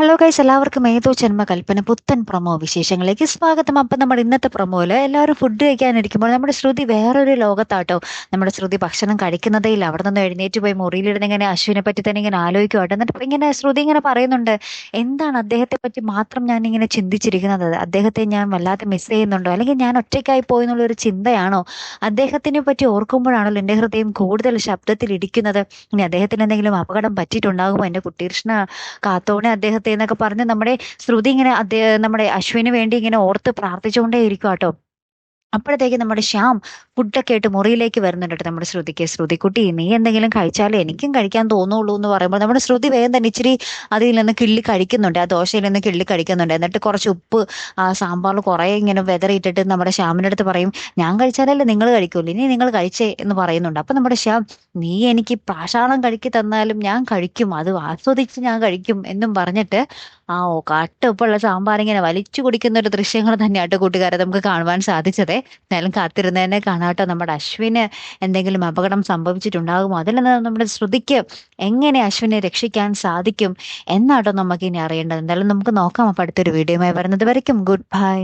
Hello guys, എല്ലാവർക്കും ഏതോ ജന്മകൽപ്പന പുത്തൻ പ്രൊമോ വിശേഷങ്ങളിലേക്ക് സ്വാഗതം. അപ്പം നമ്മുടെ ഇന്നത്തെ പ്രൊമോയില് എല്ലാവരും ഫുഡ് കഴിക്കാനിരിക്കുമ്പോൾ നമ്മുടെ ശ്രുതി വേറൊരു ലോകത്താട്ടോ. നമ്മുടെ ശ്രുതി ഭക്ഷണം കഴിക്കുന്നതേ ഇല്ല. അവിടെ നിന്ന് എഴുന്നേറ്റ് പോയി മുറിയിലിരുന്ന് ഇങ്ങനെ അശ്വിനെ പറ്റി തന്നെ ഇങ്ങനെ ആലോചിക്കുവാട്ടോ. എന്നിട്ട് ഇങ്ങനെ ശ്രുതി ഇങ്ങനെ പറയുന്നുണ്ട്, എന്താണ് അദ്ദേഹത്തെ പറ്റി മാത്രം ഞാൻ ഇങ്ങനെ ചിന്തിച്ചിരിക്കുന്നത്? അദ്ദേഹത്തെ ഞാൻ വല്ലാതെ മിസ് ചെയ്യുന്നുണ്ടോ, അല്ലെങ്കിൽ ഞാൻ ഒറ്റയ്ക്കായി പോയി എന്നുള്ളൊരു ചിന്തയാണോ? അദ്ദേഹത്തിനെ പറ്റി ഓർക്കുമ്പോഴാണല്ലോ എൻ്റെ ഹൃദയം കൂടുതൽ ശബ്ദത്തിൽ ഇടിക്കുന്നത്. ഇനി അദ്ദേഹത്തിന് എന്തെങ്കിലും അപകടം പറ്റിയിട്ടുണ്ടാകുമോ? എൻ്റെ കുട്ടീർഷ്ണ കാത്തോണെ അദ്ദേഹത്തെ എന്നൊക്കെ പറഞ്ഞ് നമ്മുടെ ശ്രുതി ഇങ്ങനെ നമ്മുടെ അശ്വിന് വേണ്ടി ഇങ്ങനെ ഓർത്ത് പ്രാർത്ഥിച്ചുകൊണ്ടേ ഇരിക്കും കേട്ടോ. അപ്പോഴത്തേക്ക് നമ്മുടെ ശ്യാം ഫുഡൊക്കെ ആയിട്ട് മുറിയിലേക്ക് വരുന്നുണ്ട് ട്ടോ. നമ്മുടെ ശ്രുതിക്ക്, ശ്രുതിക്കുട്ടി നീ എന്തെങ്കിലും കഴിച്ചാലേ എനിക്കും കഴിക്കാൻ തോന്നുള്ളൂ എന്ന് പറയുമ്പോൾ നമ്മുടെ ശ്രുതി വേഗം തന്നെ ഇച്ചിരി അതിൽ നിന്ന് കിള്ളി കഴിക്കുന്നുണ്ട്, ആ ദോശയിൽ നിന്ന് കിള്ളി കഴിക്കുന്നുണ്ട്. എന്നിട്ട് കുറച്ച് ഉപ്പ് ആ സാമ്പാറിൽ കുറേ ഇങ്ങനെ വെതറിയിട്ടിട്ട് നമ്മുടെ ശ്യാമിൻ്റെ അടുത്ത് പറയും, ഞാൻ കഴിച്ചാലല്ലേ നിങ്ങൾ കഴിക്കൂല, ഇനി നിങ്ങൾ കഴിച്ചേ എന്ന് പറയുന്നുണ്ട്. അപ്പൊ നമ്മുടെ ശ്യാം, നീ എനിക്ക് പാഷാണം കഴിക്കി തന്നാലും ഞാൻ കഴിക്കും, അത് ആസ്വദിച്ച് ഞാൻ കഴിക്കും എന്നും പറഞ്ഞിട്ട് കട്ടുപ്പുള്ള സാമ്പാർ ഇങ്ങനെ വലിച്ചു കുടിക്കുന്ന ഒരു ദൃശ്യങ്ങൾ തന്നെയാട്ടോ കൂട്ടുകാരെ നമുക്ക് കാണുവാൻ സാധിച്ചത്. എന്നാലും കാത്തിരുന്നതിനെ കാണാട്ടോ. നമ്മുടെ അശ്വിന് എന്തെങ്കിലും അപകടം സംഭവിച്ചിട്ടുണ്ടാകുമോ, അതിൽ നിന്ന് നമ്മുടെ ശ്രുതിക്ക് എങ്ങനെ അശ്വിനെ രക്ഷിക്കാൻ സാധിക്കും എന്നാട്ടോ നമുക്ക് ഇനി അറിയേണ്ടത്. എന്തായാലും നമുക്ക് നോക്കാം. അപ്പൊ അടുത്തൊരു വീഡിയോയുമായി വരുന്നത് വരയ്ക്കും ഗുഡ് ബൈ.